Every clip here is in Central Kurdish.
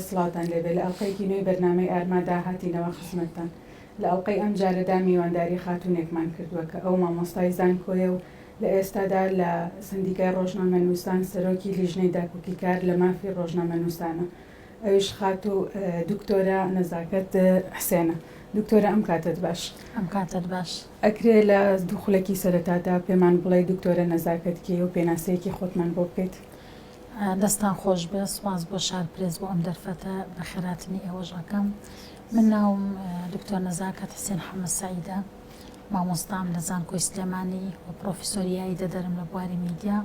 سڵاتان لێبێ لە ئەڵقەیەکی نوێی بەرنامەی ئارمادا هاتینەوە خزمەتتان. لە ئەڵقەی ئەم جارەدا میوانداری خاتونێکمان کردووە کە ئەو مامۆستای زانکۆیە و لە ئێستادا لە سندیکای ڕۆژنامەنووسان سەرۆکی لیژنەی داکوکی کار لە مافی ڕۆژنامەنووسانە. ئەویش خات و دکتۆرە نەزاکەت حسێنە. دکتۆرە ئەم کاتت باش. ئەم کاتت باش. ئەکرێ لە دووخولێکی سەرەتادا پێمان بڵێ دکتۆرە نەزاکەت کێ و پێناسەیەکی خۆتمان بۆ بکەیت. دەستان خۆش بێ، سوپاس بۆ شارپرێس بۆ ئەم دەرفەتە بە خێراتنی ئێوەش ئەەکەم. من ناوم دکتۆر نەزاکەت حسێن حەمەد سەعیدە، مامۆستام لە زانکۆی سلێمانی و پرۆفیسۆریایی دەدەرم لە بواری میدیا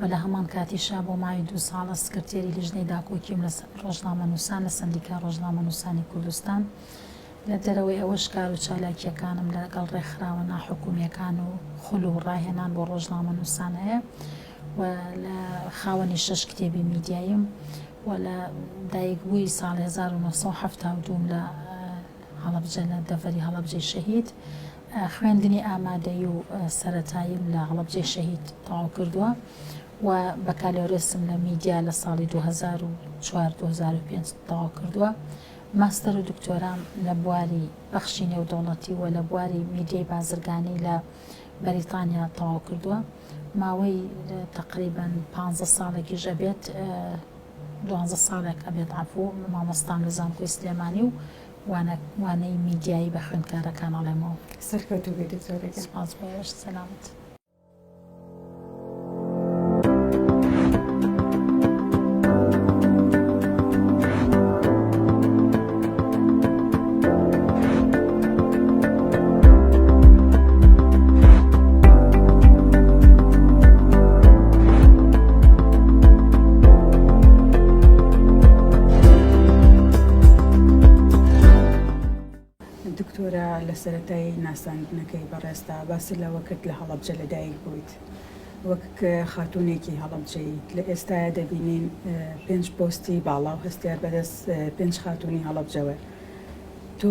و لە هەمان کاتیشا بۆ ماوەی 2 ساڵە سکرتێری لیژنەی داکۆکیم لە ڕۆژنامەنووسان لە سندیکا ڕۆژنامەنووسانی کوردستان. لە دەرەوەی ئەوەش کار و چالاکیەکانم لەگەڵ ڕێکخراوە ناحکومیەکان و خول و ڕاهێنان بۆ ڕۆژنامەنووسان هەیە و لە خاوەنی 6 کتێبی میدیاییم و لە دایکبووی ساڵ 1972 لە هەڵەبجە لە دەڤەری هەڵەبجەی شەهید خوێندنی ئامادەی و سەرەتاییم لە هەڵەبجەی شەهید تەواو کردووە و بەکالۆرێسم لە میدیا لە ساڵی 2004-2005 تەواو کردووە. ماستەر و دکتۆرام لە بواری بەخشی نێودەوڵەتی و لە بواری میدیای بازرگانی لە بەریتانیا تەواو کردووە. ماوەی تقریباً 15 ساڵێکی ژەبێت 12 ساڵێک ئەبێت عەفوو مامۆستام لە زانکۆی سلێمانی و وانەی میدیایی بە خوێندکارەکان ئەڵێمەوە. سەرکەوتوو بێت دکتۆرێکی. سپاس بۆ ئێوەش. سەلامەت. دکتۆرە لە سەرەتای ناساندنەکەی بەڕێستا باسی لەوە کرد لە هەڵەبجە لەدایک بوویت وەک خاتوونێکی هەڵەبجەیت. لە ئێستاە دەبینین 5 پۆستی باڵا و هەستیار بەدەست 5 خاتوونی هەڵەبجەوە. تۆ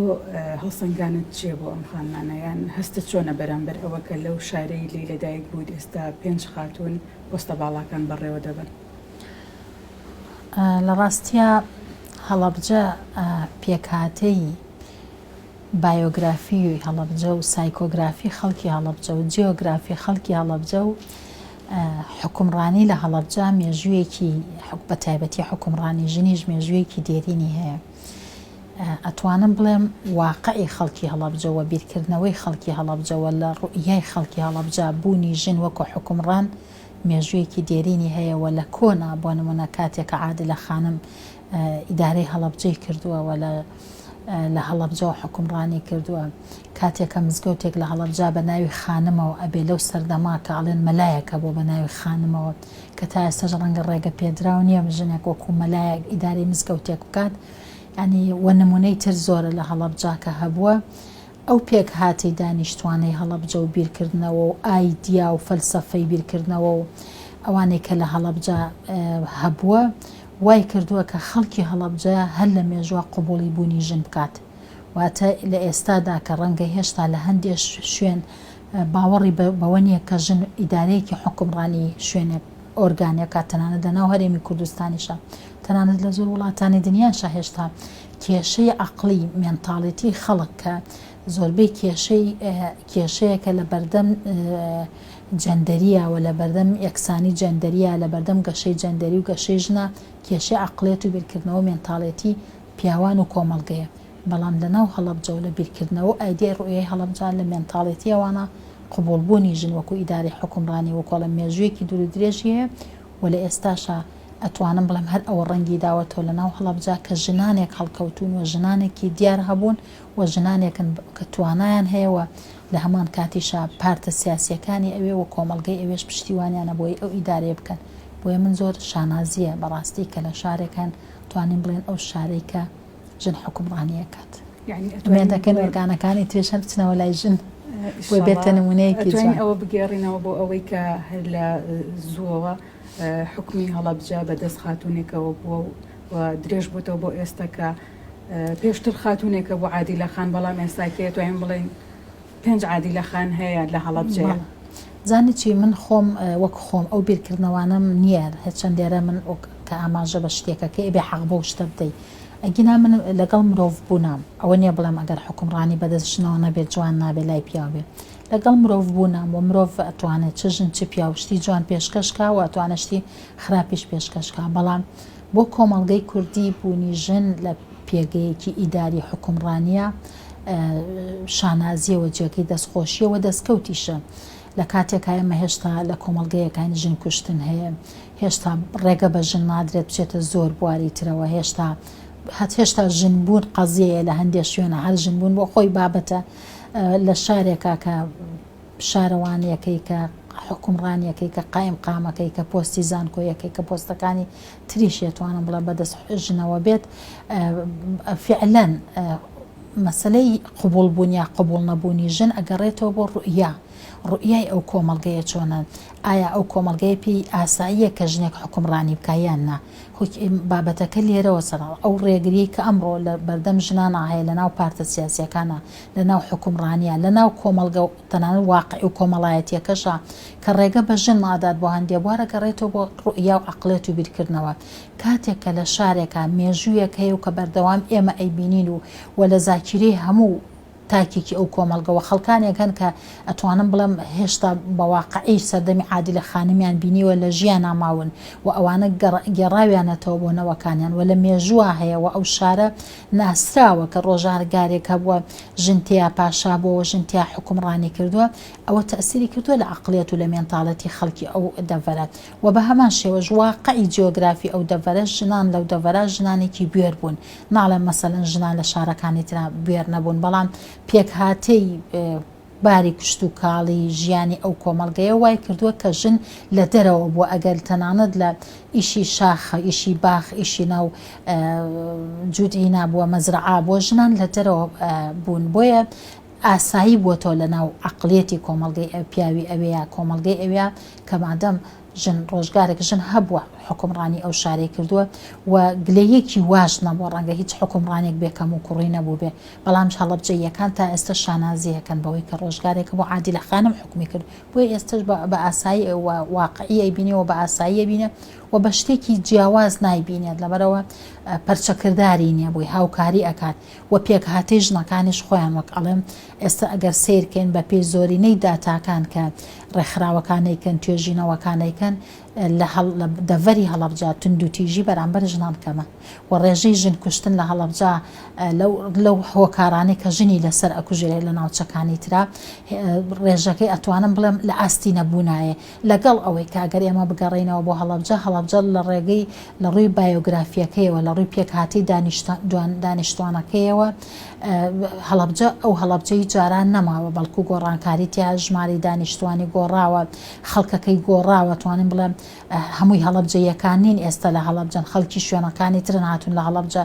هەڵسەنگانت چیە بۆ ئەم خانمانەیان؟ هەستت چۆنە بەرامبەر ئەوە کە لەو شارەی لی لەدایک بوویت ئێستا 5 خاتوون پۆستە باڵاکان بەڕێوە دەبن؟ لە ڕاستیە هەڵەبجە پێکهاتەی بایۆگرافی هەڵەبجە و سایکۆگرافی خەڵکی هەڵەبجە و جیۆگرافی خەڵکی هەڵەبجە و حکومڕانی لە هەڵەبجە مێژوویەکی بە تایبەتی حکومڕانی ژنیش مێژوویەکی دێرینی هەیە. ئەتوانم بڵێم واقعی خەڵکی هەڵەبجە و بیرکردنەوەی خەڵکی هەڵەبجەوە لە ڕوئیای خەڵکی هەڵەبجە بوونی ژن وەکو حکومڕان مێژوویەکی دێرینی هەیە و لە کۆنا بۆ نمونە کاتێکە عادلە خانم ئیدارەی هەڵەبجەی کردووە و لە هەڵەبجە حکومڕانی کردووە. کاتێکە مزگەوتێک لە هەڵەبجە بە ناوی خانمەوە ئەبێ لەو سەردەما کە ئەڵێن مەلایەکە بۆ بە ناوی خانمەوە کە تا ئێستاش ڕەنگە ڕێگە پێدراو نییە ژنێک وەکو مەلایەک ئیدارەی مزگەوتێک بکات. ینی وە نمونەی تر زۆرە لە هەڵەبجە کە هەبووە. ئەو پێک هاتی دانیشتوانەی هەڵەبجە و بیرکردنەوە و ئایدیا و فەلسەفەی بیرکردنەوە و ئەوانەی کە لە هەڵەبجە هەبووە وای کردووە کە خەڵکی هەڵەبجە هەر لە مێژووە قبوڵی بوونی ژن بکات. واتە لە ئێستادا کە ڕەنگە هێشتا لە هەندێک شوێن باوەڕی بەوە نییە کە ژن ئیدارەیەکی حکومڕانی شوێنێک ئۆرگانیەکە تەنانەت لەناو هەرێمی کوردستانیشە تەنانەت لە زۆر وڵاتانی دنیاشە هێشتا کێشەی عەقڵی مێنتاڵیتی خەڵک کە زۆربەی کێشەیەکە لە بەردەم جەندەریە و لە بەردەم یەکسانی جەندەریە لە بەردەم گەشەی جەندەری و گەشەی ژنە کێشەی عەقڵێت و بیرکردنەوە مێنتاڵێتی پیاوان و کۆمەڵگەیە. بەڵام لەناو هەڵەبجە و لە بیرکردنەوە ئایدیای ڕوئیای هەڵەبجە لە مێنتاڵێتی ئەوانە قبوڵبوونی ژن وەکو ئیدارەی حکومڕانی وەکۆڵە مێژوویەکی دوور و درێژی هەیە و لە ئێستاشە ئەتوانم بڵێم هەر ئەوە ڕەنگی داوەتەوە لەناو هەڵەبجە کە ژنانێک هەڵکەوتون و ژنانێکی دیار هەبوون و ژنانێکن کە توانایان هەیەوە لە هەمان کاتیشە پارتە سیاسیەکانی ئەوێ و کۆمەڵگەی ئەوێش پشتیوانیانە بۆی ئەو ئیدارەیە بکەن. بۆیە من زۆر شانازیە بەڕاستی کە لە شارێکان توانین بڵێن ئەو شارێکە ژن حکومڕانیەکەت. ئەمێ دەکەن ئۆرگانەکانی ترێش هەر بچنەوە لای ژن بۆی بێتە نمونەیەکی جوان. ئەوە بگێڕینەوە بۆ ئەوەی کە هەر لە زووەوە حکمی هەڵەبجە بەدەست خاتونێکەوە بووە و درێژ بووتەوە بۆ ئێستا کە پێشتر خاتونێکە بۆ عادیلە خان بەڵام ئێستاکێت توانین بڵێن 5 عادیلە خان هەیە لە هەڵەبجەیە. زانی چی من خۆم وەک خۆم ئەو بیرکردنەوانم نییە هیچ چەندێرە من کە ئاماژە بە شتێکە کە ئێبێ حەق بۆ شتە بدەیت ئەگینا من لەگەڵ مرۆڤ بوونام ئەوە نییە بڵێم ئەگەر حکومڕانی بەدەستشنەوە نەبێت جوان نابێت لای پیا بێ لەگەڵ مرۆڤ بوونام و مرۆڤ ئەتوانێت چ ژن چ پیا و شتی جوان پێشکەشکا و ئەتوانە شتی خراپیش پێشکەشکا بەڵام بۆ کۆمەڵگەی کوردی بوونی ژن لە پێگەیەکی ئیداری حکومڕانیە شانازیەوە جێگەی دەستخۆشیەوە دەستکەوتیشە لە کاتێک ئێمە هێشتا لە کۆمەڵگەیەکانی ژن کوشتن هەیە هێشتا ڕێگە بە ژن نادرێت بچێتە زۆر بواری ترەوە هێشتا ژنبوون قەزیەیە لە هەندێک شوێنە هەر ژنبوون بۆ خۆی بابەتە لە شارێکا کە شارەوانیەکەی کە حکومڕانیەکەی کە قایم قامەکەی کە پۆستی زانکۆیەکەی کە پۆستەکانی تریشێتوانم بڵە بەدەست ژنەوە بێت فعلەن مەسلەی قبول بوون یا قبول نەبوونی ژن ئەگەڕێتەوە بۆ ڕوئیای ئەو کۆمەڵگەیە چۆنە ئایا ئەو کۆمەڵگەیە پێی ئاساییە کە ژنێک حکومڕانی بکایان نا بابەتەکە لێرەوە سەر ئەو ڕێگری کە ئەمڕۆ لە بەردەم ژنانە هەیە لە ناو پارتە سیاسیەکانە لە ناو حکومڕانیە لە ناو کۆمەڵگە و تەنانەت واقعی و کۆمەڵایەتیەکەشە کە ڕێگە بە ژن نادات بۆ هەندێک بوارە گەڕێتەوە بۆ ڕوئیا و عەقڵێت و بیرکردنەوە کاتێک کە لە شارێکە مێژوویەک هەیە و کە بەردەوام ئێمە ئەیبینین و لە زاکیرەی هەموو تاکێکی ئەو کۆمەڵگەوە خەڵکانێک هەن کە ئەتوانم بڵم هێشتا بەواقعی سەردەمی عادی لە خانمیان بینیوە لە ژیان ناماون و ئەوانە گێڕاویانەتەوە بۆ نەوەکانیان و لە مێژووە هەیەەوە ئەو شارە ناسراوە کە ڕۆژارگارێک هەبووە ژنتیا پاشا بۆەوە ژنتیا حکومڕانی کردووە ئەوە تەسیری کردووە لە عەقڵێت و لە مێنتاڵەتی خەڵکی ئەو دەڤەرە و بە هەمان شێوەش واقعی جیۆگرافی ئەو دەڤەرە ژنان لەو دەڤەرە ژنانێکی بوێر بوون ناڵێن مەسەلەن ژنان لە شارەکانی ترا بوێر نەبوون بەڵام پێک هاتەی باری کشت و کاڵی ژیانی ئەو کۆمەڵگەیە وای کردووە کە ژن لە دەرەوە بووە ئەگەر تەنانەت لە ئیشی شاخە ئیشی باخ ئیشی ناو جودئی نابووە مەزرعا بۆ ژنان لە دەرەوە بوون بۆیە ئاسایی بووەتەوە لە ناو عەقڵێتی کۆمەڵگەی پیاوی ئەوەیە کۆمەڵگەی ئەوەیە کە مادەم ژن ڕۆژگارێک ژن هەبووە حکومڕانی ئەو شارێک کردووە و گلەیەکی واش نەبووە ڕەنگە هیچ حکومڕانێک بێکەم و کوڕی نەبوو بێ بەڵام هەڵەبجەیەکان تا ئێستا شانازیەکەن بەوەی کە ڕۆژگارێکە بۆ عادی لە خانم حکومی کرد بۆیە ئێستش بە ئاسایی واقعی ئەیبینێەوە بە ئاسایی بینە و بە شتێکی جیاواز نایبینێت لەبەرەوە پەرچەکردداری نییە بووی هاوکاری ئەکات و پێک هاتی ژنەکانیش خۆیان وەک ئەڵێم ئێستا ئەگەر سیرکەین بە پێی زۆرینەی داتاکان کە ڕێکخراوەکانەیکەن توێژینەوەکانەیکەن لە دەڤەری هەڵەبجا تند و تیژی بەرامبەر ژنان کەمە و ڕێژەی ژن کوشتن لە هەڵەبجا لەو هۆکارانەی کە ژنی لەسەر ئەکوژێت لە ناوچەکانی ترا ڕێژەکەی ئەتوانم بڵێم لە ئاستی نەبوونایە لەگەڵ ئەوەی کاگەر ئێمە بگەڕێنەوە بۆ هەڵەبجە لە ڕێگەی لە ڕووی بایۆگرافیەکەیەوە لە ڕووی پێکهاتی دانیشتوانەکەیەوە هەڵەبجە ئەو هەڵەبجەی جاران نەماوە بەڵکو گۆڕانکاری تیا ژماری دانیشتوانی گۆڕاوە خەڵکەکەی گۆڕاوە توانین بڵێم هەمووی هەڵەبجەیەکان نین ئێستا لە هەڵەبجەن خەڵکی شوێنەکانی ترن هاتون لە هەڵەبجە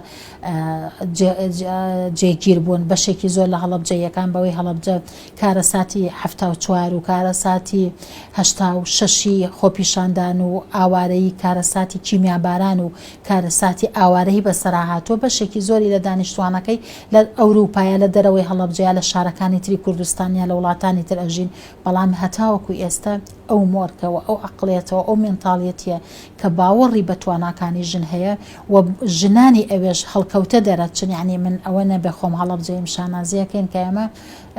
جێگیر بوون بەشێکی زۆر لە هەڵەبجەیەکان بەوەی هەڵەبجە کارە ساتی 74 و کارە ساتی 86 خۆپیشاندان و ئاوارەی کارە ساتی کیمیاباران و کارە ساتی ئاوارەی بەسەرا هاتووە بەشێکی زۆری لە دانیشتوانەکەی لە ئەوروپایە لە دەرەوەی هەڵەبجەیە لە شارەکانی تری کوردستانیا لە وڵاتانی تر ئەژین بەڵام هەتاوەکو ئێستا ئەو مۆرکەوە ئەو عەقڵێتەوە ئەو مێنتاڵیەتیە کە باوەڕی بە تواناکانی ژن هەیە و ژنانی ئەوێش هەڵکەوتە دەرەچن یعنی من ئەوە نەبێ خۆم هەڵەبجەیم شانازیەکەین کە ئێمە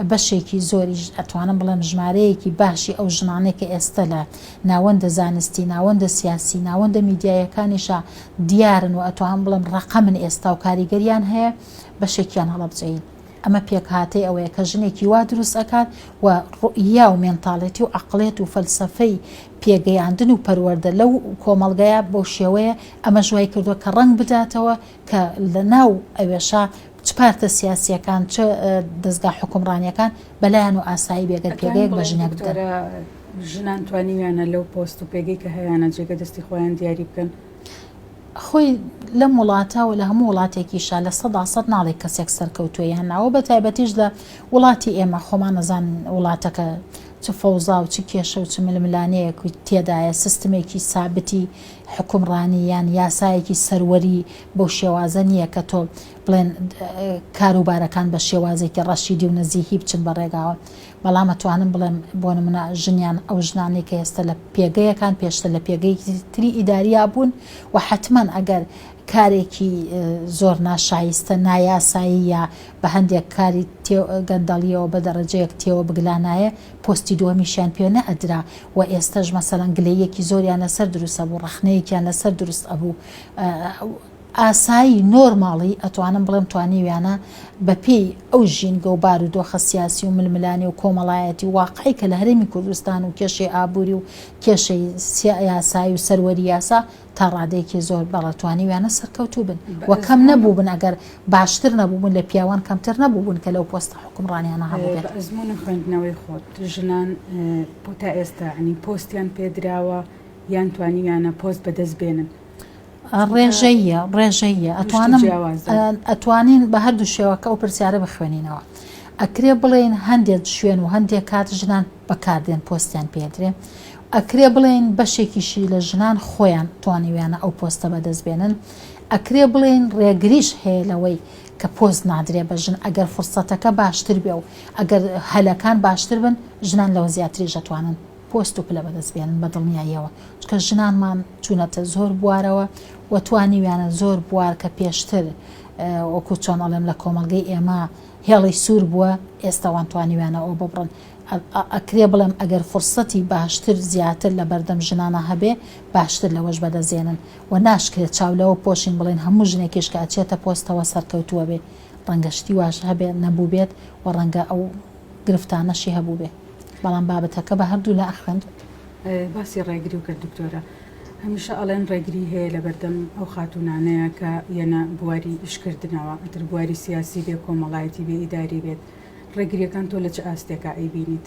بەشێکی زۆری ئەتوانم بڵێم ژمارەیەکی باشی ئەو ژنانێکە ئێستا لە ناوەندە زانستی ناوەندە سیاسی ناوەندە میدیایەکانیشە دیارن و ئەتوانم بڵێم ڕەقەمن ئێستا و کاریگەریان هەیە بەشێکیان هەڵەبجەین ئەمە پێکهاتەی ئەوەیە کە ژنێکی وا دروست ئەکات و ڕوئیا و مێنتاڵێتی و عەقڵێت و فەلسەفەی پێگەیاندن و پەروەردە لەو کۆمەڵگەیە بۆ شێوەیە ئەمە ژوای کردووە کە ڕەنگ بداتەوە کە لە ناو ئەوێشە چ پارتە سیاسیەکان چ دەستگا حکومڕانیەکان بەلایەن و ئاسایی بێگەر پێگەیەک بە ژنێک بدەن ژنان توانیویانە لەو پۆست و پێگەی کە هەیەیانە جێگە دەستی خۆیان دیاری بکەن خۆی لەم وڵاتەوە لە هەموو وڵاتێکیشا لە 100% ناڵێک کەسێک سەرکەوتووە یان ناوە بە تایبەتیش لە وڵاتی ئێمە خۆمان نەزان وڵاتەکە چ فەوزا و چ کێشە و چ ململانەیەکی تێدایە سیستمێکی سابتی حکومڕانی یان یاسایەکی سەروەری بەو شێوازە نییە کە تۆ بڵێن کاروبارەکان بە شێوازێکی ڕەشیدی و نزیکی بچن بە ڕێگاوە بەڵام ئەتوانم بڵێم بۆ نمونە ژنیان ئەو ژنانێک کە ئێستا لە پێگەیەکان پێشتر لە پێگەیەکی تری ئیداریا بوون و حتمما ئەگەر کارێکی زۆر ناشایستە نایاسایی یا بە هەندێک کاری گەندەڵیەوە بە دەرەجەیەک تێوە بگلانایە پۆستی دووەمیشیان پێ نەئەدرا و ئێستاش مەسەڵەن گلەیەکی زۆریان لەسەر دروستە بوو ڕەخنەیەکیان لەسەر دروست ئەبوو ئاسایی نۆرماڵی ئەتوانم بڵێم توانیویانە بە پێی ئەو ژینگە و بارودۆخە سیاسی و ململانی و کۆمەڵایەتی واقعی کە لە هەرێمی کوردستان و کێشەی ئابووری و کێشەی یاسایی و سەروەری یاسا تا ڕادەیەکی زۆر بەڵەتوانیویانە سەرکەوتوو بن و کەم نەبوو بن ئەگەر باشتر نەبوو بوون لە پیاوان کەمتر نەبوو بوون کە لەو پۆستە حکومڕانیانە هەبوو بێت. ئەزمونە خوێندنەوەی خۆت ژنان تا ئێستا عنی پۆستیان پێدراوە یان توانیویانە پۆست بەدەست بێنن ڕێژەیە ئەتوانین بە هەردوو شێوەکە ئەو پرسیارە بخوێنینەوە ئەکرێ بڵێن هەندێک شوێن و هەندێک کات ژنان بەکاردێن پۆستیان پێدرێ ئەکرێ بڵێن بەشێکیشی لە ژنان خۆیان توانیویانە ئەو پۆستە بەدەست بێنن ئەکرێ بڵێن ڕێگریش هەیە لەوەی کە پۆست نادرێ بە ژن ئەگەر فرسەتەکە باشتر بێ و ئەگەر هەلەکان باشتر بن ژنان لەوە زیاتریش دەتوانن پۆست و پلە بەدەست بێنن بە دڵنیاییەوە چکە ژنانمان چوونەتە زۆر بوارەوە و توانیویانە زۆر بوار کە پێشتر وەکو چۆن ئەڵێم لە کۆمەڵگەی ئێمە هێڵی سوور بووە ئێستاوان توانیویانە ئەو ببڕن ئەکرێ بڵێم ئەگەر فرسەتی باشتر زیاتر لە بەردەم ژنانە هەبێ باشتر لەوەش بەدەزێنن و ناشکرێت چاولەوە پۆشین بڵێن هەموو ژنێکیش کە ئەچێتە پۆستەوە سەرکەوتووە بێ ڕەنگەشتی واش هەبێ نەبوو بێت و ڕەنگە ئەو گرفتانەشی هەبوو بێ بەڵام بابەتەکە بە هەردوو لە ئەخوێند. باسی ڕێگری و کرد دکتۆرە هەمیشە ئەڵێن ڕێگری هەیە لە بەردەم ئەو خاتونانەیە کە یەنە بواری ئیشکردنەوە ئەتر بواری سیاسی بێ کۆمەڵایەتی بێ ئیداری بێت ڕێگریەکان تۆ لە چه ئاستێکە ئەیبینیت؟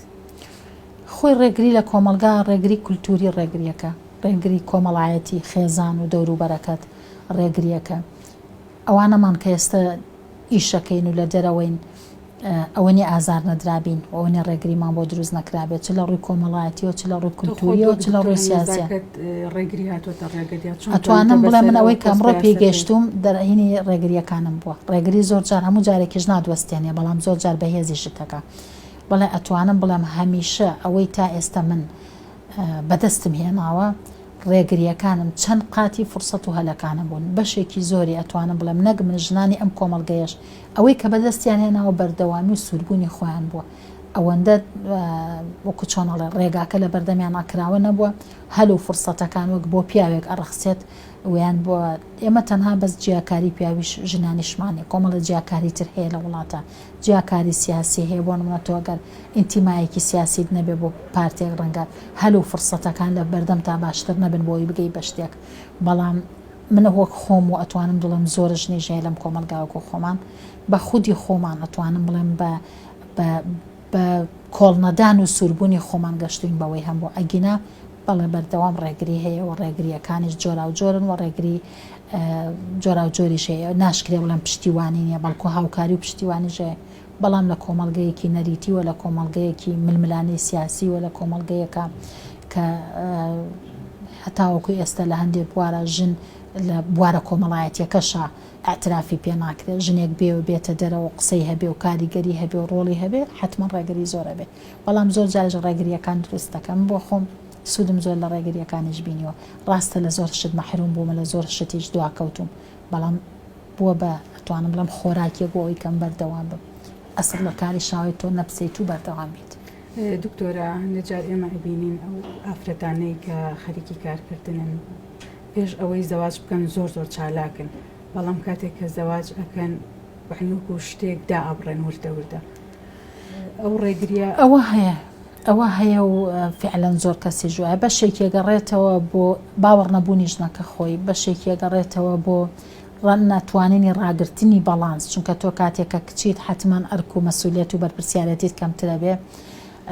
خۆی ڕێگری لە کۆمەلگا ڕێگری کولتوری ڕێگریەکە ڕێگری کۆمەڵایەتی خێزان و دەوروبەرەکەت ڕێگریەکە ئەوانەمان کە ئێستا ئیشەکەین و لە دەرەوەین ئەوەنی ئازار نەدرابین ئەوەنی ڕێگریمان بۆ دروست نەکرابێت چ لە ڕووی کۆمەڵایەتیەوە چ لە ڕووی کولتوریەوە چ لە ڕووی سیاسیە ڕێگری هاتوۆتە ڕێگەدیات ئەتوانم بڵێ من ئەوەی کەمڕۆ پێگەشتوم دەرهینی ڕێگریەکانم بووە ڕێگری زۆر جار هەموو جارێکیش نادوەستێنێ بەڵام زۆر جار بەهێزی شتەکە بەڵێ ئەتوانم بڵێم هەمیشە ئەوەی تا ئێستا من بەدەستم هێناوە ڕێگریەکانم چەند قاتی فرسەت و هەلەکانە بوون بەشێکی زۆری ئەتوانم بڵێم نەک من ژنانی ئەم کۆمەڵگەیەش ئەوەی کە بەدەستیان هێناوە بەردەوامی و سووربوونی خۆیان بووە ئەوەندە وەکو چۆنەڵێ ڕێگاکە لە بەردەمیان ئاکراوە نەبووە هەل و فرسەتەکان وەک بۆ پیاوێک ئەڕەخسێت ویان بۆ ئێمە تەنها بەس جیاکاری پیاویش ژنانیشمانی کۆمەڵە جیاکاری تر هەیە لە وڵاتە جیاکاری سیاسی هەیە بۆ نمونە تۆ ئەگەر ئینتیمایەکی سیاسیت نەبێ بۆ پارتێک ڕەنگە هەل و فرسەتەکان لە بەردەم تا باشتر نەبن بۆی بگەی بە شتێک بەڵام منە وەک خۆم و ئەتوانم دڵم زۆر ژنیژەیە لەم کۆمەلگاوەکە خۆمان بە خودی خۆمان ئەتوانم بڵێم بە کۆڵنەدان و سووربوونی خۆمان گەشتوین بەوەی هەم بۆ ئەگینا بەڵێ بەردەوام ڕێگری هەیە و ڕێگریەکانیش جۆرا و جۆرن و ڕێگری جۆرا و جۆریش هەیە ناشکرێ بڵێم پشتیوانی نییە بەڵکو هاوکاری و پشتیوانیژەیە بەڵام لە کۆمەڵگەیەکی نەریتی و لە کۆمەڵگەیەکی ململانەی سیاسی و لە کۆمەڵگەیەکە کە هەتاوەکو ئێستا لە هەندێک بوارە ژن لە بوارە کۆمەڵایەتیەکەشە ئاعترافی پێ ناکرێت ژنێک بێ و بێتە دەرەوە قسەی هەبێ و کاریگەری هەبێ و ڕۆڵی هەبێ حتمما ڕێگری زۆرە بێ بەڵام زۆر جارش ڕێگریەکان دروست دەکەم بۆ خۆم سوودم زۆر لە ڕێگریەکانیش بینیوە ڕاستە لە زۆر شت مەحروم بوومە لە زۆر شتیش دواکەوتوم بەڵام بووە بە ئەتوانم بڵێم خۆراکیە بۆ ئەوی کەم بەردەوام بم ئەسڵ لە کاری شاوی تۆ نەپسەیت و بەردەوام بیت. دکتۆرە هەندێک جار ئێمە ئەبینین ئەو ئافرەتانەی کە خەریکی کارکردنن پێش ئەوەی زەواج بکەن زۆر زۆر چالاکن بەڵام کاتێک کە زەواج ئەکەن بەحنوک و شتێک دا ئەبڕێن وردە وردە ئەو ڕێگریە ئەوە هەیە و فعلەن زۆر کەسی ژوایە بەشێکی ئەگەڕێتەوە بۆ باوەڕ نەبوونی ژنەکە خۆی بەشێکی ئەگەڕێتەوە بۆ ناتوانینی ڕاگررتنی بەڵانس چونکە تۆ کاتێکە کچیت حتمما ئەرک و مەسئولیت و بەرپرسیارەتیت کەمترە بێ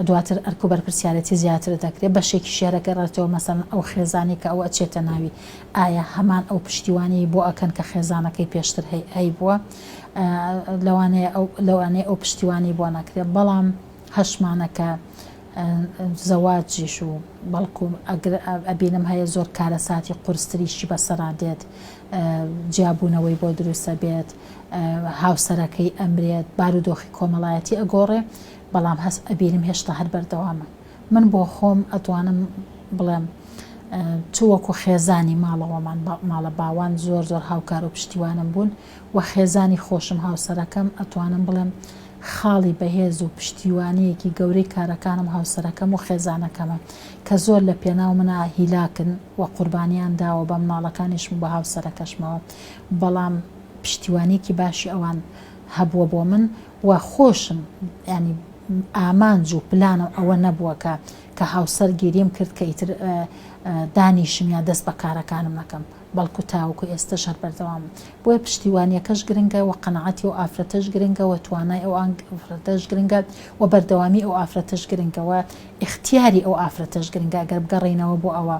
دواتر ئەرک و بەرپرسیارەتی زیاتر دەکرێت بەشێکی شێرەگەڕێتەوە مەسەڵەن ئەو خێزانی کە ئەو ئەچێتە ناوی ئایا هەمان ئەو پشتیوانی بۆ ئەکەن کە خێزانەکەی پێشتر هەی بووە لەوانەیە ئەو پشتیوانی بۆ نەکرێت بەڵام هەشمانەکە زەواجیش و بەڵکو ئەبینم هەیە زۆر کارە ساتی قورستریشی بەسەرا دێت جیابوونەوەی بۆ دروستە بێت هاوسەرەکەی ئەمرێت بارودۆخی کۆمەڵایەتی ئەگۆڕێ بەڵام هەست ئەبینم هێشتا هەر بەردەوامە من بۆ خۆم ئەتوانم بڵێم چوەکو خێزانی ماڵەوەمان ماڵە باوان زۆر زۆر هاوکار و پشتیوانم بوون و خێزانی خۆشم هاوسەرەکەم ئەتوانم بڵێم خاڵی بەهێز و پشتیوانیەکی گەورەی کارەکانم هاوسەرەکەم و خێزانەکەمە کە زۆر لە پێناو منە هیلاکن و قوربانیان داوە بە مناڵەکانیشم بە هاوسەرەکەشمەوە بەڵام پشتیوانێکی باشی ئەوان هەبووە بۆ من و خۆشم ینی ئامانج و پلانم ئەوە نەبووە کە هاوسەر گیریم کرد کە ئیتر دانیشم یا دەست بە کارەکانم نەکەم بەڵکو تاوەکو ئێستا شەر بەردەوام بۆیە پشتیوانیەکەش گرنگە و قەنەعەتی و ئافرەتەش گرنگە و توانای ئەو ئافرەتەش گرنگە و بەردەوامی ئەو ئافرەتەش گرنگەوە اختیاری ئەو ئافرەتەش گرنگە ئەگەر بگەڕێنەوە بۆ ئەوە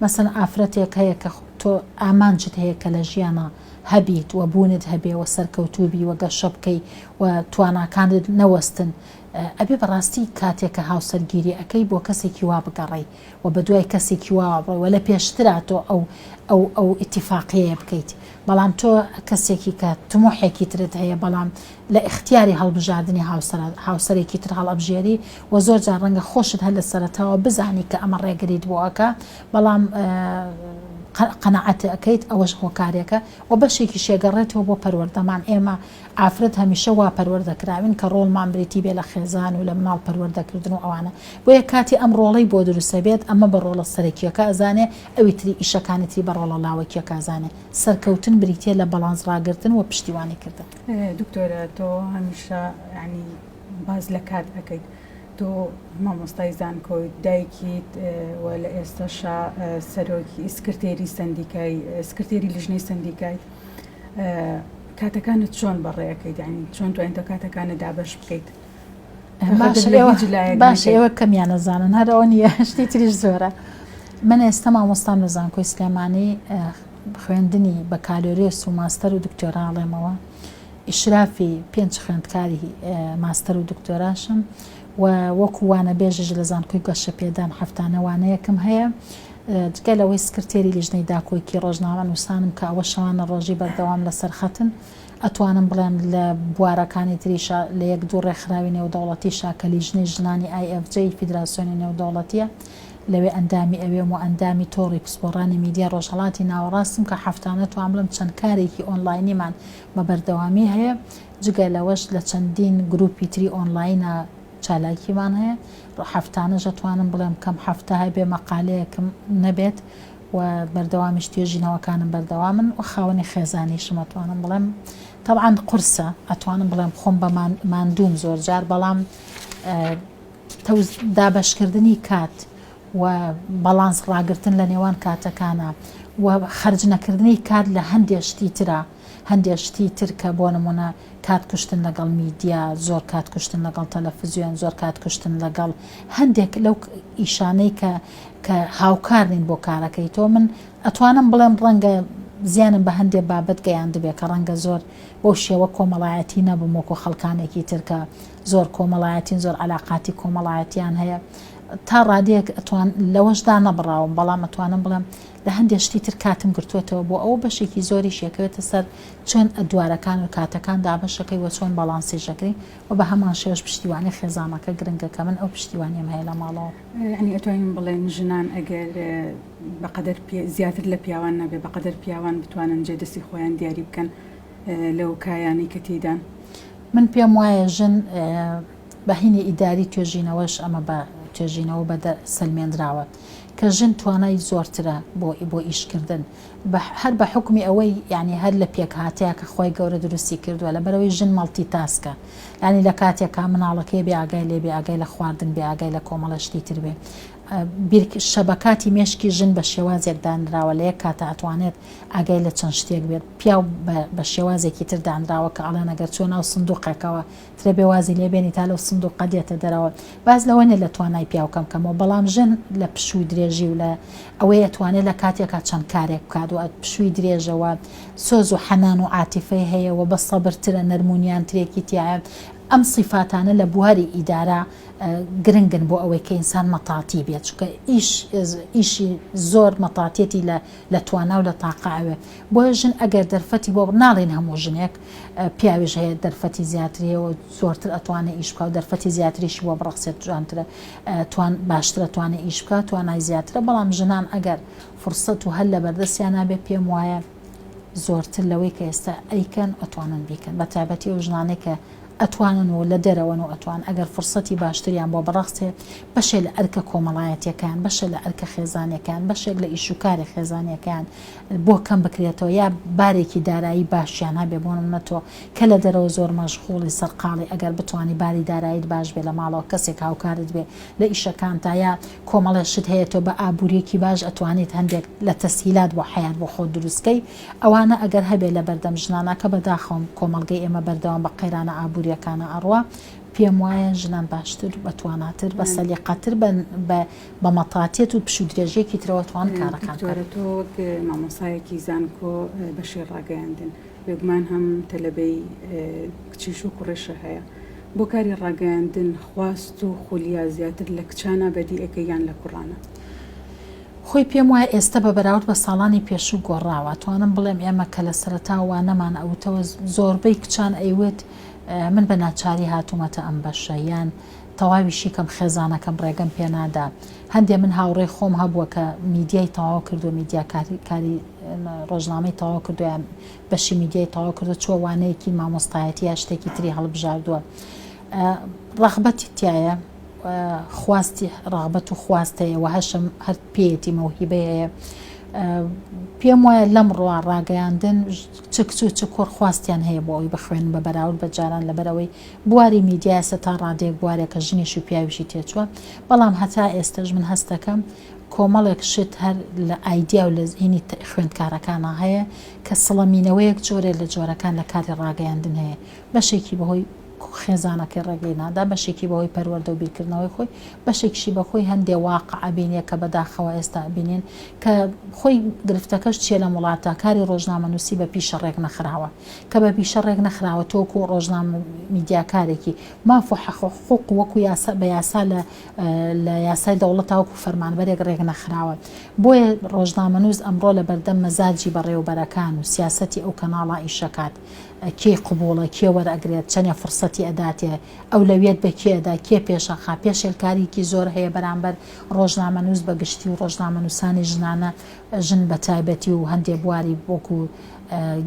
مەسەن ئافرەتێک هەیە کە تۆ ئامانجت هەیە کە لە ژیانە هەبیت و بوونت هەبێ و سەرکەوتوبی و گەشە بکەی و تواناکانت نەوەستن ئەبێ بەڕاستی کاتێککە هاوسەرگیری ئەەکەی بۆ کەسێکی وا بگەڕی و بە دوای کەسێکی وا بڕەوە لە پێشترا تۆ ئەو ئیتیفاقیەیە بکەیت بەڵام تۆ کەسێکی کە تمۆحێکی ترت هەیە بەڵام لە اختیاری هەڵبژاردننی هاوسەرێکی تر هەڵەبژێری و زۆر جار ڕەنگە خۆشت هەر لە سەرەتاوە بزانی کە ئەمە ڕێگریت بۆەکە بەڵام قەنەعەت ئەەکەیت ئەوەش هۆکارێکە و بەشێکی شێگەڕێتەوە بۆ پەروەردەمان ئێمە ئافرەت هەمیشە وا پەروەردەکراوین کە ڕۆڵمان بریتی بێ لە خێزان و لە مناڵ پەروەردەکردن و ئەوانە بۆیە کاتی ئەم ڕۆڵەی بۆ دروستە بێت ئەمە بە ڕۆڵە سەرەکیەکە ئەزانێ ئەوی تری ئیشەکانێتی بە ڕۆڵە لاوەکیەکە ئازانێ سەرکەوتن بریتە لە بەڵانس ڕاگرتن و پشتیوانی کردن. دکتۆرە تۆ هەمیشە ینی باز لە کات ئەەکەیت تۆ مامۆستای زانکۆی دایکیت و لە ئێستاشا سەرۆکی سکرتێری سندیکای سکرتێری لیژنەی سندیکای کاتەکانت چۆن بەڕێەکەیت ینی چۆن تو ئەنتە کاتەکانت دابش بکەیت باش ئێوە کەمیان نەزانن هەرەوە نیە شتی تریش زۆرە من ئێستا مامۆستام لە زانکۆی سلێمانی خوێندنی بە کالۆرێس و ماستەر و دکتۆراڵێمەوە ئیشرافی 5 خوێندکاری ماستەر و دکتۆراشم و وەکو وانە بێژش لە زانکۆی گەشە پێدان هەفتانەوانەیەکم هەیە جگە لەوەی سکرتێری لیژنەی داکۆیکی ڕۆژنامە نووسانم کە ئەوە شەوانە ڕۆژی بەردەوام لەسەر خەتن ئەتوانم بڵێم لە بوارەکانی تریشە لە 1-2 ڕێکخراوی نێودەوڵەتی شاکە لیژنەی ژنانی IFJ فیدراسیۆنی نێودەوڵەتیە لەوێ ئەندامی ئەوێم و ئەندامی تۆڕی پسپۆڕانی میدیا ڕۆژهەڵاتی ناوەڕاستم کە هەفتانە توان بڵم چەند کارێکی ئۆنلاینیمان بە بەردەوامی هەیە جگە لەوەش لە چەندین گروپی تری ئۆنلاینە چالاکیمان هەیە هەفتانە ژەتوانم بڵێم کەم هەفتە هەبێ مەقالەیەکم نەبێت و بەردەوامیش توێژینەوەکانم بەردەوامن و خاوەنی خێزانیشم ئەتوانم بڵێم طبعاً قورسە ئەتوانم بڵێم خۆم بە ماندووم زۆر جار بەڵام دابەشکردنی کات و بەڵانس ڕاگرتن لە نێوان کاتەکانە و خەرج نەکردنی کات لە هەندێشتی ترە هەندێشتی تر کە بۆ نمونە کات کوشتن لەگەڵ میدیا زۆر کات کوشتن لەگەڵ تەلەڤیزیۆن زۆر کات کوشتن لەگەڵ هەندێک لەو ئیشانەی کە هاوکارنین بۆ کارەکەی تۆ من ئەتوانم بڵێم ڕەنگە زیانم بە هەندێک بابەت گەیان دەبێت کە ڕەنگە زۆر بۆ شێوە کۆمەڵایەتی نەبووم وەکو خەڵکانێکی ترکە زۆر کۆمەڵایەتین زۆر علاقاتی کۆمەڵایەتیان هەیە تا ڕادەیەک ئەتوان لەوەشدا نەبڕاوم بەڵام ئەتوانم بڵێم لە هەندێشتی تر کاتم گرتوێتەوە بۆ ئەو بەشێکی زۆری شێکەوێتە سەر چۆن دوارەکان و کاتەکان دابەشەکەی وە چۆن بەڵانسیژەکەی و بە هەمان شێوەش پشتیوانی خێزانەکە گرنگەکە من ئەو پشتیوانیم هەیە لە ماڵەوە ینی ئەتوانین بڵێن ژنان ئەگەر بەقەدەر زیاتر لە پیاوان نەبێ بەقەدەر پیاوان بتوانن جێدەستی خۆیان دیاری بکەن لەو کایانی کە تێدان من پێم وایە ژن بەهینی ئیداری توێژینەوەش ئەمە بە توێژینەوە بە سەلمێنراوە کە ژن توانای زۆرترە بۆ ئیشکردن هەر بە حکمی ئەوەی یعنی هەر لە پێک هاتەیە کە خۆی گەورە دروستی کردووە لە بەرەوەی ژن مەڵتی تاسکە ینی لە کاتێکا مناڵەکەی بێ ئاگای لێ بێ ئاگای لە خواردن بێ ئاگای لە کۆمەڵەشتی تر بێ شەبەکاتی مێشکی ژن بە شێوازێک دانراوە لە یەک کاتە ئەتوانێت ئاگای لە چەند شتێک بێت پیا بە شێوازێکی تر دانراوە کە ئەڵێن ئەگەر چۆن ناو سندوقێکەوە ترێ بێوازی لێبێنی تا لەو سندوقە دێتە دەرەوە باز لەوەنێ لە توانای پیاوکەم کەمەوە بەڵام ژن لە پشووی درێژی و لە ئەوەی ئەتوانێت لە کاتێکا چەند کارێک بکات و پشووی درێژەوە سۆز و حەنان و عاتیفەی هەیە و بە سەبرترە نەرمونیان ترێکی تایە ئەم سیفاتانە لە بواری ئیدارە گرنگن بۆ ئەوەی کە ئینسان مەتاتی بێت چونکە ئیشی زۆر مەتاتێتی لە توانا و لە تاقاوێ بۆیە ژن ئەگەر دەرفەتی بۆ ناڵێن هەموو ژنێک پیاویش هەیە دەرفەتی زیاتریەوە زۆرتر ئەتوانێت ئیش بکە و دەرفەتی زیاتریشی بۆ بڕخسێت جوانترە باشترە توانێت ئیش بکە توانای زیاترە بەڵام ژنان ئەگەر فرسەت و هەل لە بەردەستیان نابێت پێم وایە زۆرتر لەوەی کە ئێستا ئەیکەن ئەتوانن بیکەن بە تایبەتی ئەو ژنانێک کە ئەتوانن و لە دەرەوەن و ئەتوان ئەگەر فرسەتی باشتریان بۆ بڕاستێ بەشێک لە ئەرکە کۆمەڵایەتیەکان بەشە لە ئەرکە خێزانەکان بەشێک لە ئیشوکاری خێزانەکان بۆ کەم بکرێتەوە یا بارێکی دارایی باشیان هەبێ بۆ نەتۆ کە لە دەرەوە زۆر مەشغوڵی سەرقاڵی ئەگەر بتوانی باری داراییت باش بێ لە ماڵەوە کەسێک هاوکارت بێ لە ئیشەکان تا یا کۆمەڵێشت هەیەەوە بە ئابوووریەکی باش ئەتوانیت هەندێک لە تەسهیلات بۆ حیات بۆ خۆ دروستکەی ئەوانە ئەگەر هەبێ لە بەردەم ژنانە کە بەداخەوم کۆمەڵگەی ئێمە بەردەوام بە قەیرانە ئابوووریەکانە ئەڕوا پێم وایە ژنان باشتر بەتواناتر بە سەلیقەتر بە مەتاتێت و پشت درێژێکی ترەوەتوان کارەکان تۆ مامۆسایەکی زانکۆ بەشی ڕاگەیاندن بێگومان هەم تەلەبەی کچیش و کوڕێشە هەیە بۆ کاری ڕاگەیاندن خواست و خولیا زیاتر لە کچانە بەدیئەکە یان لە کوڕانە خۆی پێم وایە ئێستا بە بەراورد بە ساڵانی پێشوو گۆڕاوە توانم بڵێم ئێمە کە لە سەرەتاوە نەمان ئەوتەوە زۆربەی کچان ئەیوێت من بە ناچاری هاتوومەتە ئەم بەشە یان تەواویشی کەم خێزانەکەم ڕێگەم پێنادا هەندێک من هاوڕێی خۆم هەبووە کە میدیای تەواو کردو میدیاکاری ڕۆژنامەی تەواو کردو یان بەشی میدیای تەواو کردو چوە وانەیەکی مامۆستایەتی یا شتێکی تری هەڵبژاردووە ڕەغبەتی تایە خواستی ڕغبەت و خواستەیە و هەشم هەر پێیەتی مەوهیبەیە هەیە پێم وایە لەم ڕوا ڕاگەیاندن چ کچ و چ کۆڕ خواستیان هەیە بۆ ئەوی بخوێن بە بەراورد بە جاران لەبەرەوەی بواری میدیای سەتا ڕادێک بوارێکە ژنیش و پیاویشی تێچووە بەڵام هەتا ئێستش من هەست دەکەم کۆمەڵێک شت هەر لە ئایدیا و لە هینی خوێندکارەکانە هەیە کە سڵەمینەوەیەک جۆرێ لە جۆرەکان لە کاری ڕاگەیاندن هەیە بەشێکی بەهۆی خێزانەکەی ڕێگەی نادا بەشێکی بەهۆی پەروەردە و بیرکردنەوەی خۆی بەشێکشی بەخۆی هەندێک واقع ئەبینێ کە بەداخەوە ئێستا بینێن کە خۆی گرفتەکەش چیە لە وڵاتە کاری ڕۆژنامە نووسی بە پیشە ڕێک نەخراوە کە بە پیشە ڕێک نەخراوە تۆکو ڕۆژنامە میدیاکارێکی ماف و حقوق وەکو بە یاسا لە یاسای دەوڵەت تاوەکو فەرمانبەرێک ڕێک نەخراوە بۆیە ڕۆژنامە نووس ئەمڕۆ لە بەردەم مەزاجی بەڕێوەبەرەکان و سیاسەتی ئەو کەناڵە ئیشەکات کێ قبوڵە کێ وەرئەگرێت چەندە فرسەتی ئەداتێ ئەو لەوێت بە کێدا کێ پێشەخا پێشێلکاریکی زۆر هەیە بەرامبەر ڕۆژنامە نووس بە گشتی و ڕۆژنامە نووسانی ژنانە ژن بە تایبەتی و هەندێک بواری بۆکو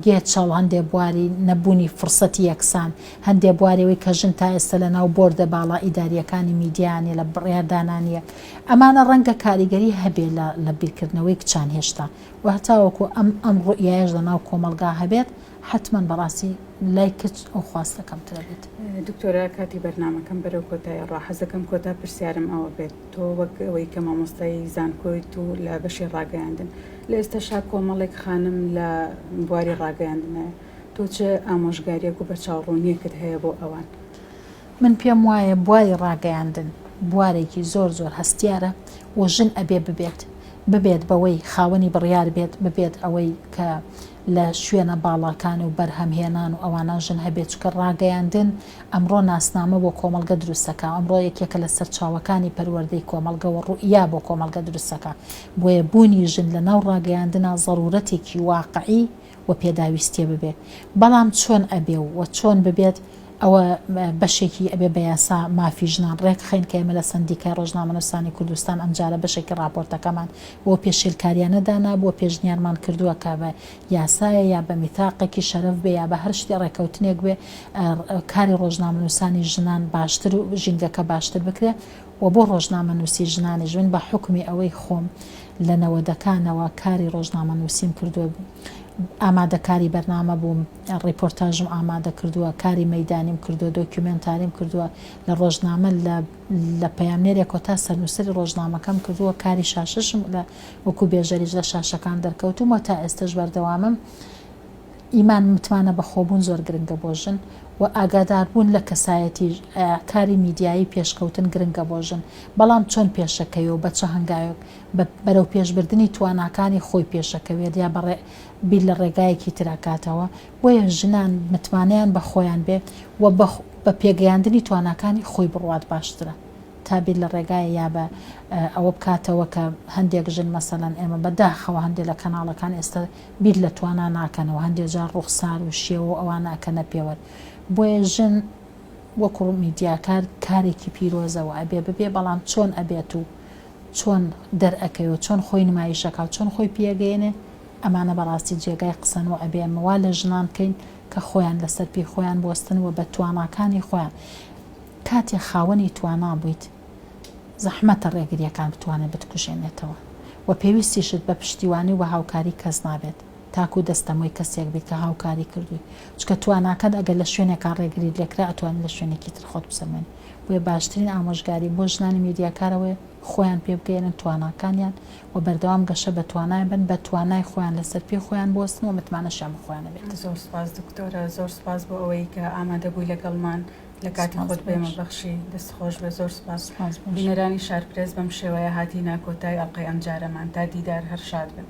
گێت چاڵ هەندێک بواری نەبوونی فرسەتی یەکسان هەندێک بوارەوەی کە ژن تا ئێستا لە ناو بۆردە باڵا ئیداریەکانی میدیانی لە بڕیاردانانیە ئەمانە ڕەنگە کاریگەری هەبێ لە بیرکردنەوەی کچان هێشتا و هەتاوەکو ئەم ڕوئایەش لە ناو کۆمەلگا هەبێت حتمما بەڕاستی لای کچ ئەو خواستەکەم ترە بێت دکتۆرە کاتی بەرنامەکەم بەرەو کۆتایی ڕاحەزەکەم کۆتا پرسیارم ئەوە بێت تۆ وەک ئەوەی کە مامۆستای زانکۆیت و لە بەشی ڕاگەیاندن لە ئێستاشا کۆمەڵێک خانم لە بواری ڕاگەیاندنە تۆ چه ئامۆژگاریەک و بە چاوڕوونیەکت هەیە بۆ ئەوان من پێم وایە بواری ڕاگەیاندن بوارێکی زۆر زۆر هەستیارە و ژن ئەبێ ببێت بەوەی خاوەنی بڕیار بێت ببێت ئەوەی کە لە شوێنە باڵاکان و بەرهەمهێنان و ئەوانە ژن هەبێت چکە ڕاگەیاندن ئەمڕۆ ناسنامە بۆ کۆمەلگە دروستەکە ئەمڕۆ یەکێکە لە سەرچاوەکانی پەروەردەی کۆمەلگە و ڕوئیا بۆ کۆمەلگە دروستەکە بۆیە بوونی ژن لە ناو ڕاگەیاندنە ضرورەتێکی واقعی و پێداویستێ ببێت بەڵام چۆن ئەبێ و چۆن ببێت ئەوە بەشێکی ئەبێ بە یاسا مافی ژنان ڕێک خین کە ئێمە لە سندیکای ڕۆژنامە نووسانی کوردستان ئەمجارە بەشێکی راپۆرتەکەمان بۆ پێشێلکاریانەدانا بۆ پێشنیارمان کردووە کە بە یاسایە یا بە میتاقێکی شەرف بێ یا بە هەر شتی ڕێکەوتنێک بێ کاری ڕۆژنامە نووسانی ژنان باشتر و ژینگەکە باشتر بکرێت و بۆ ڕۆژنامە نووسی ژنانی ژوین بە حکمی ئەوەی خۆم لە نەوەدەکانەوە کاری ڕۆژنامە نووسیم کردووە ئامادەکاری بەرنامە بووم ڕیپۆرتاژم ئامادە کردووە کاری مەیدانیم کردووە دۆکیومنتاریم کردووە لە ڕۆژنامە لە پەیامنێرێک تا سەرنووسری ڕۆژنامەکەم کردووە کاری شاششم لە وەکو بێژەریش لە شاشەکان دەرکەوتومە تا ئێستش بەردەوامم ئیمان متمانە بەخۆبوون زۆر گرنگە بۆ ژن و ئاگاداربوون لە کەسایەتی کاری میدیایی پێشکەوتن گرنگە بۆ ژن بەڵام چۆن پێشەکەوە بە چه هەنگاوێک بەرەو پێشبردننی تواناکانی خۆی پێشەکەوێت یا بیر لە ڕێگایەکی تراکاتەوە بۆیە ژنان متمانیان بە خۆیان بێ و بە بە پێگەیاندنی تواناکانی خۆی بڕوات باشترە تا بیر لە ڕێگایە یا بە ئەوە بکاتەوە کە هەندێک ژن مەسەلەن ئێمە بەداخەوە هەندێک لە کەناڵەکان ئێستا بیر لە توانا ناکەنەوە هەندێک جار ڕوخسار و شێوە ئەوان ناکەنە پێوە بۆیە ژن وەکو میدیاکار کارێکی پیرۆزەوە ئەبێ ببێ بەڵام چۆن ئەبێت و چۆن دەرئەکەی و چۆن خۆی نمایشەکە و چۆن خۆی پێگەێنێ ئەمانە بەڕاستی جێگای قسەنەوە ئەبێ ئەمەوا لە ژنان بکەین کە خۆیان لەسەر پێی خۆیان بۆستنەوە بە تواناکانی خۆیان کاتێک خاوەنی توانا بوویت زەحمەتە ڕێگریەکان بتوانێت بتکوژێنێتەوە و پێویستیشت بە پشتیوانی و هاوکاری کەس نابێت تاکو دەستەمۆی کەسێک بیت کە هاوکاری کردووی چکە تواناکەت ئەگەر لە شوێنێکان ڕێگری لێکرا ئەتوانێت لە شوێنێکی تر خۆت بسەمێنی بۆیە باشترین ئامۆژگاری بۆ ژنانی میدیاکارەوەی خۆیان پێ بگەێنن تواناکانیان و بەردەوام گەشە بە توانای بن بە توانای خۆیان لەسەر پێ خۆیان بۆستنەوە متمانە شەم خۆیانە بێت. زۆر سپاس دکتۆرە، زۆر سپاس بۆ ئەوەی کە ئامادەبووی لەگەڵمان لە کاتی خۆت بێمە بەخشی دەستخۆش بە زۆر سپاس. بینەرانی شارپرێس بەم شێوەیە هاتی ناکۆتای ئەڵقەی ئەمجارەمان تا دیدار هەر شاد بن.